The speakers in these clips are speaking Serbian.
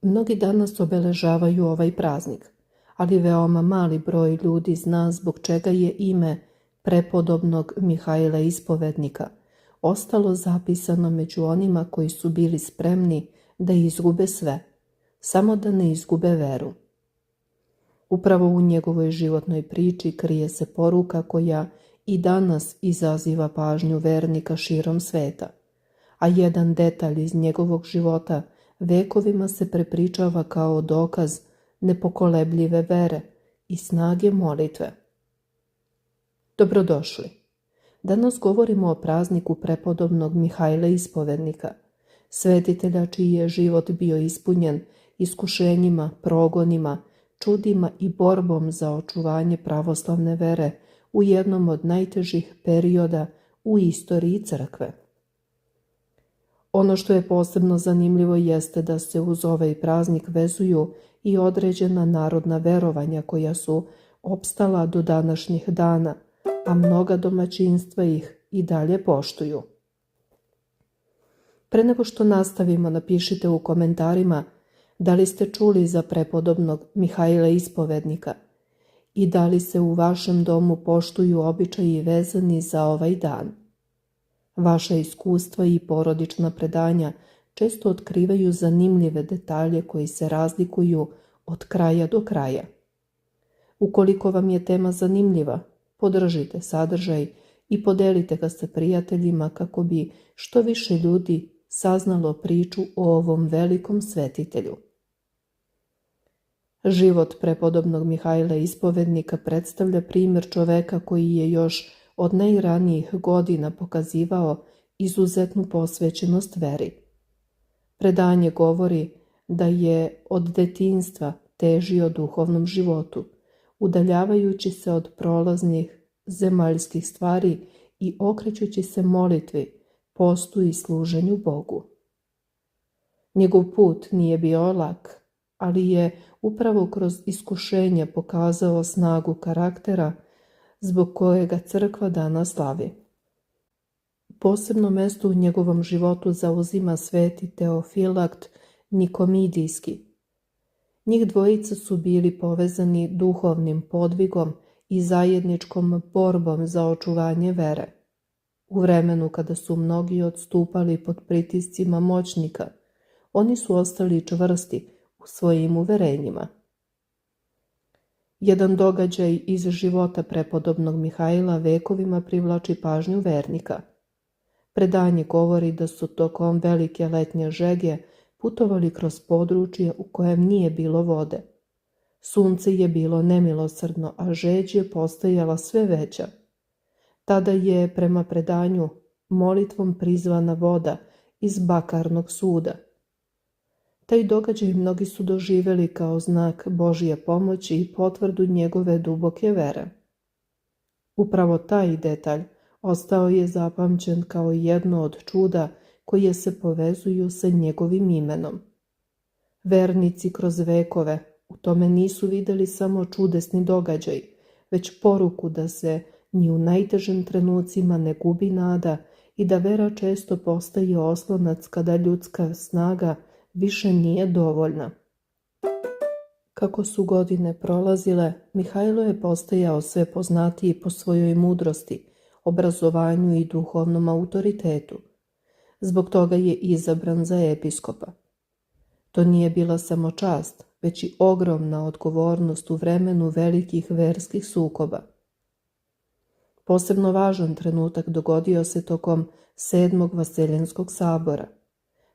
Mnogi danas obeležavaju ovaj praznik, ali veoma mali broj ljudi zna zbog čega je ime prepodobnog Mihajla Ispovednika ostalo zapisano među onima koji su bili spremni da izgube sve, samo da ne izgube veru. Upravo u njegovoj životnoj priči krije se poruka koja i danas izaziva pažnju vernika širom sveta, a jedan detalj iz njegovog života vekovima se prepričava kao dokaz nepokolebljive vere i snage molitve. Dobrodošli. Danas govorimo o prazniku prepodobnog Mihajla Ispovednika, svetitelja čiji je život bio ispunjen iskušenjima, progonima, čudima i borbom za očuvanje pravoslavne vere u jednom od najtežih perioda u istoriji crkve. Ono što je posebno zanimljivo jeste da se uz ovaj praznik vezuju i određena narodna verovanja koja su opstala do današnjih dana, a mnoga domaćinstva ih i dalje poštuju. Pre nego što nastavimo, napišite u komentarima da li ste čuli za prepodobnog Mihajla Ispovednika i da li se u vašem domu poštuju običaji vezani za ovaj dan. Vaša iskustva i porodična predanja često otkrivaju zanimljive detalje koji se razlikuju od kraja do kraja. Ukoliko vam je tema zanimljiva, podržite sadržaj i podelite ga sa prijateljima kako bi što više ljudi saznalo priču o ovom velikom svetitelju. Život prepodobnog Mihajla Ispovednika predstavlja primjer čoveka koji je još od najranijih godina pokazivao izuzetnu posvećenost veri. Predanje govori da je od detinjstva težio duhovnom životu, udaljavajući se od prolaznih zemaljskih stvari i okrećući se molitvi, postu i služenju Bogu. Njegov put nije bio lak, ali je upravo kroz iskušenje pokazao snagu karaktera zbog kojega crkva danas slavi. Posebno mesto u njegovom životu zauzima sveti Teofilakt Nikomidijski. Njih dvojica su bili povezani duhovnim podvigom i zajedničkom borbom za očuvanje vere. U vremenu kada su mnogi odstupali pod pritiscima moćnika, oni su ostali čvrsti u svojim uverenjima. Jedan događaj iz života prepodobnog Mihajla vekovima privlači pažnju vernika. Predanje govori da su tokom velike letnje žege putovali kroz područje u kojem nije bilo vode. Sunce je bilo nemilosrdno, a žeđ je postajala sve veća. Tada je, prema predanju, molitvom prizvana voda iz bakarnog suda. Taj događaj mnogi su doživjeli kao znak Božje pomoći i potvrdu njegove duboke vere. Upravo taj detalj ostao je zapamćen kao jedno od čuda koje se povezuju sa njegovim imenom. Vernici kroz vekove u tome nisu vidjeli samo čudesni događaj, već poruku da se ni u najtežim trenucima ne gubi nada i da vera često postaje oslonac kada ljudska snaga više nije dovoljna. Kako su godine prolazile, Mihajlo je postajao sve poznatiji po svojoj mudrosti, obrazovanju i duhovnom autoritetu. Zbog toga je izabran za episkopa. To nije bila samo čast, već i ogromna odgovornost u vremenu velikih verskih sukoba. Posebno važan trenutak dogodio se tokom 7. Vaseljenskog sabora.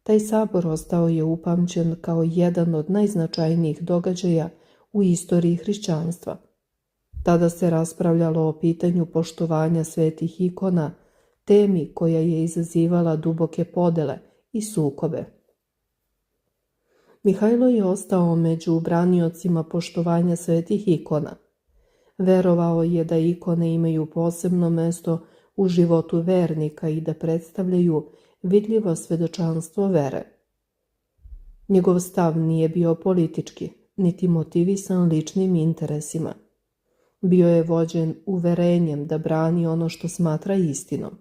Taj sabor ostao je upamćen kao jedan od najznačajnijih događaja u istoriji hrišćanstva. Tada se raspravljalo o pitanju poštovanja svetih ikona, temi koja je izazivala duboke podele i sukobe. Mihajlo je ostao među braniocima poštovanja svetih ikona. Verovao je da ikone imaju posebno mesto u životu vernika i da predstavljaju vidljivo svedočanstvo vere. Njegov stav nije bio politički, niti motivisan ličnim interesima. Bio je vođen uverenjem da brani ono što smatra istinom.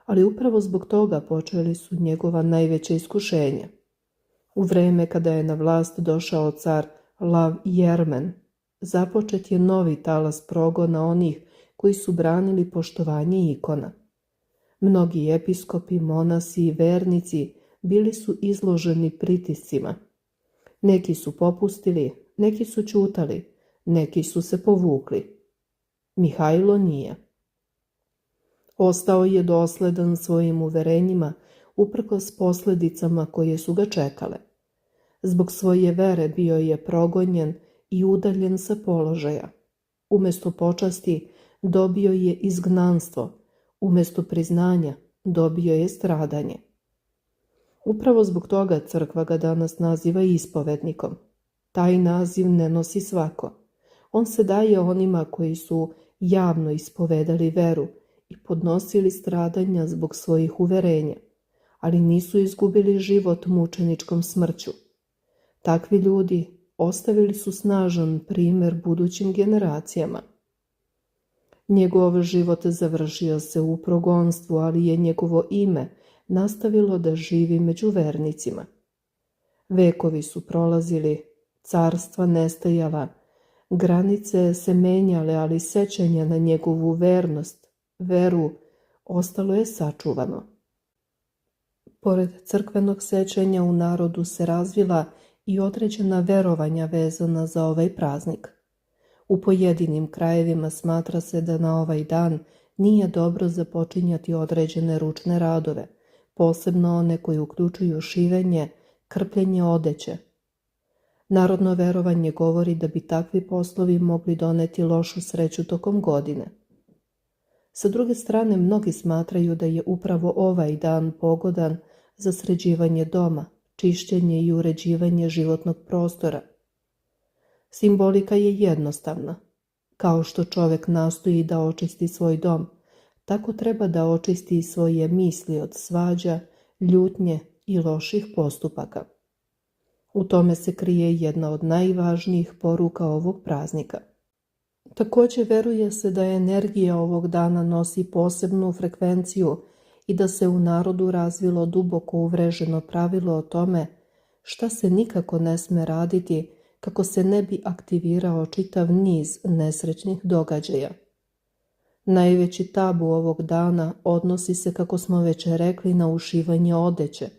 Ali upravo zbog toga počeli su njegova najveća iskušenja. U vreme kada je na vlast došao car Lav Jermen, započet je novi talas progona onih koji su branili poštovanje ikona. Mnogi episkopi, monasi i vernici bili su izloženi pritiscima. Neki su popustili, neki su ćutali, neki su se povukli. Mihajlo nije. Ostao je dosledan svojim uverenjima uprkos posledicama koje su ga čekale. Zbog svoje vere bio je progonjen i udaljen sa položaja. Umesto počasti dobio je izgnanstvo, umesto priznanja dobio je stradanje. Upravo zbog toga crkva ga danas naziva ispovednikom. Taj naziv ne nosi svako. On se daje onima koji su javno ispovedali veru i podnosili stradanja zbog svojih uverenja, ali nisu izgubili život mučeničkom smrću. Takvi ljudi ostavili su snažan primer budućim generacijama. Njegov život završio se u progonstvu, ali je njegovo ime nastavilo da živi među vernicima. Vekovi su prolazili, carstva nestajala, granice se menjale, ali sećanje na njegovu vernost, veru, ostalo je sačuvano. Pored crkvenog sećanja u narodu se razvila i određena verovanja vezana za ovaj praznik. U pojedinim krajevima smatra se da na ovaj dan nije dobro započinjati određene ručne radove, posebno one koji uključuju šivenje, krpljenje odeće. Narodno verovanje govori da bi takvi poslovi mogli doneti lošu sreću tokom godine. Sa druge strane, mnogi smatraju da je upravo ovaj dan pogodan za sređivanje doma, čišćenje i uređivanje životnog prostora. Simbolika je jednostavna. Kao što čovek nastoji da očisti svoj dom, tako treba da očisti i svoje misli od svađa, ljutnje i loših postupaka. U tome se krije jedna od najvažnijih poruka ovog praznika. Takođe veruje se da energija ovog dana nosi posebnu frekvenciju i da se u narodu razvilo duboko uvreženo pravilo o tome šta se nikako ne sme raditi kako se ne bi aktivirao čitav niz nesrećnih događaja. Najveći tabu ovog dana odnosi se, kako smo već rekli, na ušivanje odeće,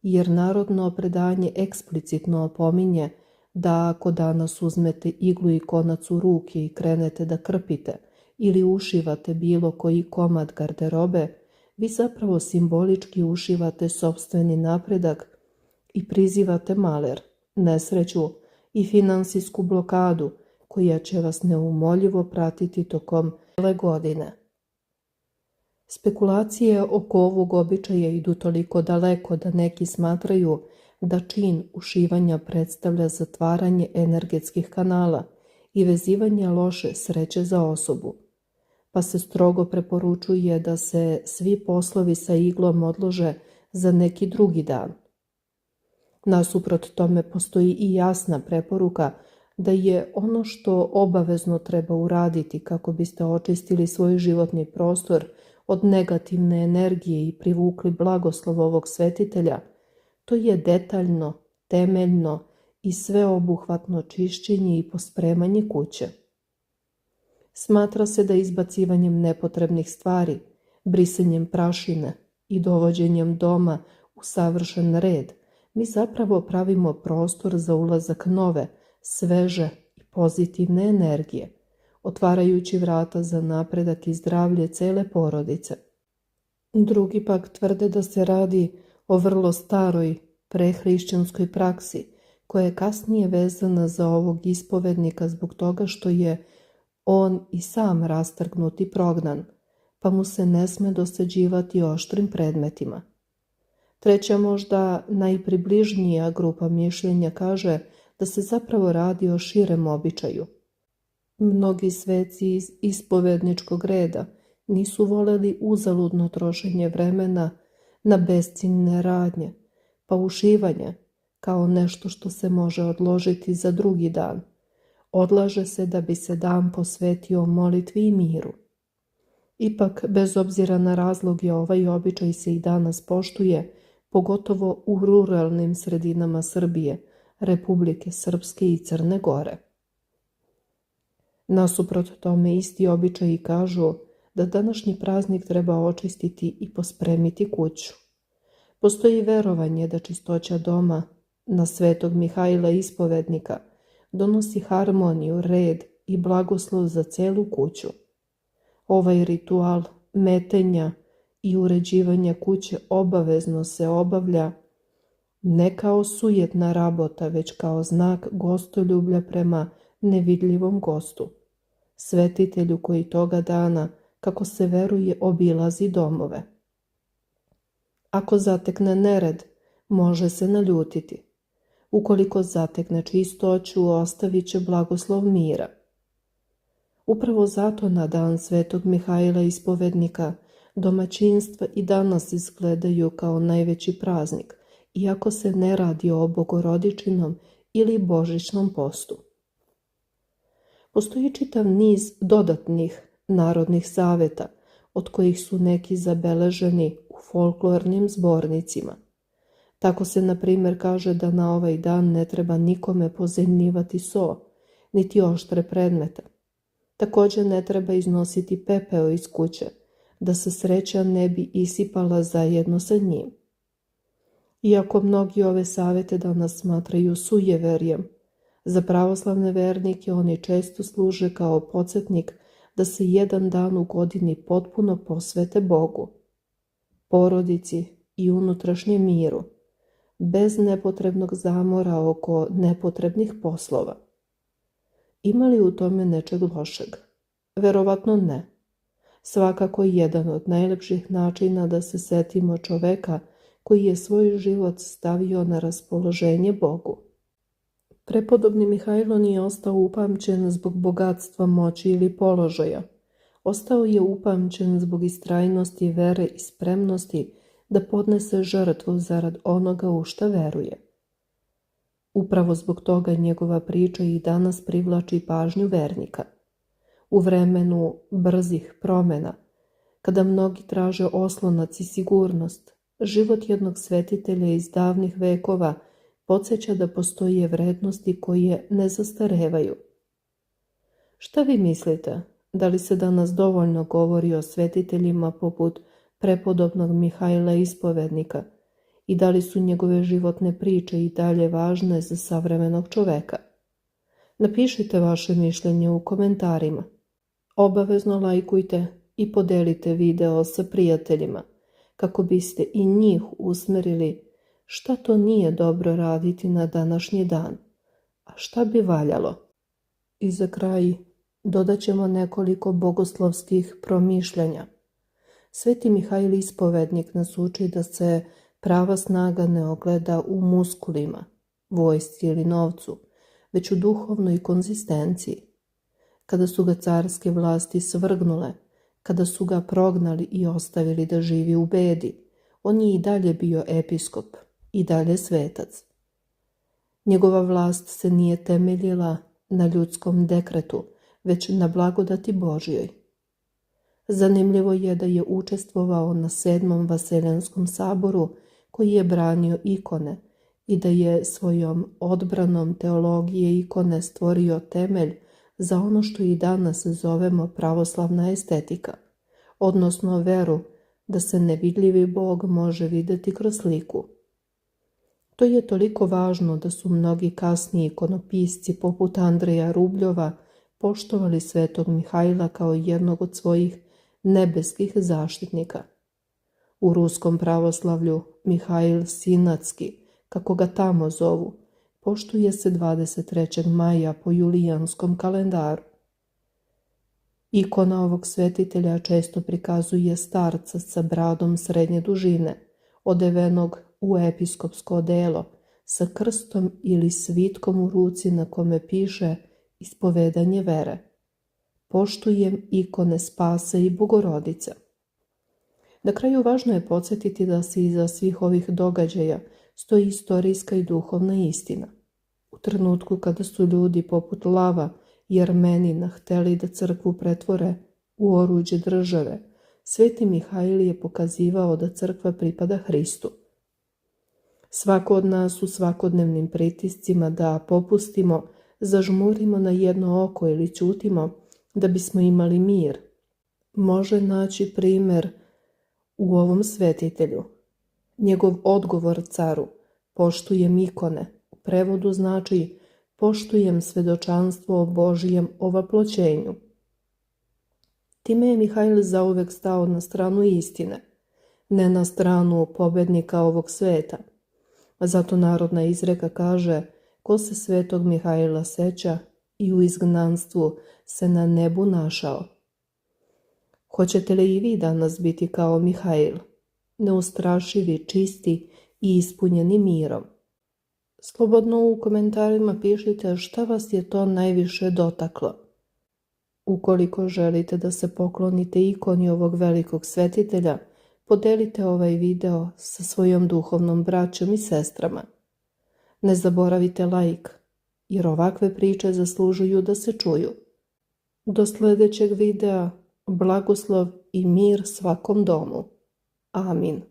jer narodno predanje eksplicitno opominje da ako danas uzmete iglu i konac u ruke i krenete da krpite ili ušivate bilo koji komad garderobe, vi zapravo simbolički ušivate sopstveni napredak i prizivate maler, nesreću i finansijsku blokadu koja će vas neumoljivo pratiti tokom cele godine. Spekulacije oko ovog običaja idu toliko daleko da neki smatraju da čin ušivanja predstavlja zatvaranje energetskih kanala i vezivanje loše sreće za osobu, pa se strogo preporučuje da se svi poslovi sa iglom odlože za neki drugi dan. Nasuprot tome postoji i jasna preporuka da je ono što obavezno treba uraditi kako biste očistili svoj životni prostor od negativne energije i privukli blagoslov ovog svetitelja, to je detaljno, temeljno i sveobuhvatno čišćenje i pospremanje kuće. Smatra se da izbacivanjem nepotrebnih stvari, brisanjem prašine i dovođenjem doma u savršen red, mi zapravo pravimo prostor za ulazak nove, sveže i pozitivne energije, otvarajući vrata za napredak i zdravlje cele porodice. Drugi pak tvrde da se radi o vrlo staroj prehrišćanskoj praksi, koja je kasnije vezana za ovog ispovednika zbog toga što je on i sam rastrgnut i prognan, pa mu se ne sme dosađivati oštrim predmetima. Treća, možda najpribližnija grupa mišljenja kaže da se zapravo radi o širem običaju. Mnogi sveci iz ispovedničkog reda nisu voleli uzaludno trošenje vremena na besciljne radnje, pa ušivanje, kao nešto što se može odložiti za drugi dan, odlaže se da bi se dan posvetio molitvi i miru. Ipak, bez obzira na razloge, ovaj običaj se i danas poštuje, pogotovo u ruralnim sredinama Srbije, Republike Srpske i Crne Gore. Nasuprot tome isti običaji kažu da današnji praznik treba očistiti i pospremiti kuću. Postoji verovanje da čistoća doma na Svetog Mihajla Ispovednika donosi harmoniju, red i blagoslov za celu kuću. Ovaj ritual metenja i uređivanja kuće obavezno se obavlja ne kao sujetna rabota, već kao znak gostoljublja prema nevidljivom gostu, svetitelju koji toga dana, kako se veruje, obilazi domove. Ako zatekne nered, može se naljutiti. Ukoliko zatekne čistoću, ostavit će blagoslov mira. Upravo zato na dan Svetog Mihajla Ispovednika domaćinstva i danas izgledaju kao najveći praznik, iako se ne radi o bogorodičinom ili božićnom postu. Postoji čitav niz dodatnih narodnih saveta, od kojih su neki zabeleženi u folklornim zbornicima. Tako se, na primjer, kaže da na ovaj dan ne treba nikome pozajmljivati so, niti oštre predmete. Također ne treba iznositi pepeo iz kuće, da se sreća ne bi isipala zajedno sa njim. Iako mnogi ove savete danas smatraju sujeverjem, za pravoslavne vernike oni često služe kao podsjetnik da se jedan dan u godini potpuno posvete Bogu, porodici i unutrašnjem miru, bez nepotrebnog zamora oko nepotrebnih poslova. Ima li u tome nečeg lošeg? Verovatno ne. Svakako jedan od najlepših načina da se setimo čoveka koji je svoj život stavio na raspoloženje Bogu. Prepodobni Mihajlo nije ostao upamćen zbog bogatstva, moći ili položaja. Ostao je upamćen zbog istrajnosti, vere i spremnosti da podnese žrtvu zarad onoga u šta veruje. Upravo zbog toga njegova priča i danas privlači pažnju vernika. U vremenu brzih promjena, kada mnogi traže oslonac i sigurnost, život jednog svetitelja iz davnih vekova podsjeća da postoje vrednosti koje ne zastarevaju. Šta vi mislite? Da li se danas dovoljno govori o svetiteljima poput prepodobnog Mihajla Ispovednika i da li su njegove životne priče i dalje važne za savremenog čoveka? Napišite vaše mišljenje u komentarima. Obavezno lajkujte i podelite video sa prijateljima kako biste i njih usmerili šta to nije dobro raditi na današnji dan, a šta bi valjalo. I za kraj dodat ćemo nekoliko bogoslovskih promišljanja. Sveti Mihajl Ispovednik nas uči da se prava snaga ne ogleda u muskulima, vojsci ili novcu, već u duhovnoj konzistenciji. Kada su ga carske vlasti svrgnule, kada su ga prognali i ostavili da živi u bedi, on je i dalje bio episkop, i dalje svetac. Njegova vlast se nije temeljila na ljudskom dekretu, već na blagodati Božjoj. Zanimljivo je da je učestvovao na 7. Vaseljenskom saboru koji je branio ikone i da je svojom odbranom teologije ikone stvorio temelj za ono što i danas zovemo pravoslavna estetika, odnosno veru da se nevidljivi Bog može vidjeti kroz sliku. To je toliko važno da su mnogi kasniji ikonopisci poput Andreja Rubljova poštovali Svetog Mihajla kao jednog od svojih nebeskih zaštitnika. U ruskom pravoslavlju Mihajl Sinatski, kako ga tamo zovu, poštuje se 23. maja po julijanskom kalendaru. Ikona ovog svetitelja često prikazuje starca sa bradom srednje dužine, odevenog u episkopsko odelo, sa krstom ili svitkom u ruci na kome piše ispovedanje vere. Poštujem ikone Spasa i Bogorodice. Na kraju važno je podsjetiti da se iza svih ovih događaja stoji istorijska i duhovna istina. U trenutku kada su ljudi poput Lava i Armenina hteli da crkvu pretvore u oruđe države, Sveti Mihajl je pokazivao da crkva pripada Hristu. Svako od nas u svakodnevnim pritiscima da popustimo, zažmurimo na jedno oko ili ćutimo da bismo imali mir, može naći primer u ovom svetitelju. Njegov odgovor caru, poštujem ikone, u prevodu znači poštujem svedočanstvo o Božijem ovaploćenju. Time je Mihajl zauvek stao na stranu istine, ne na stranu pobednika ovog sveta. Zato narodna izreka kaže, ko se svetog Mihajla seća i u izgnanstvu se na nebu našao. Hoćete li i vi danas biti kao Mihajl, neustrašivi, čisti i ispunjeni mirom? Slobodno u komentarima pišite šta vas je to najviše dotaklo. Ukoliko želite da se poklonite ikoni ovog velikog svetitelja, podelite ovaj video sa svojom duhovnom braćom i sestrama. Ne zaboravite like, jer ovakve priče zaslužuju da se čuju. Do sljedećeg videa, blagoslov i mir svakom domu. Amin.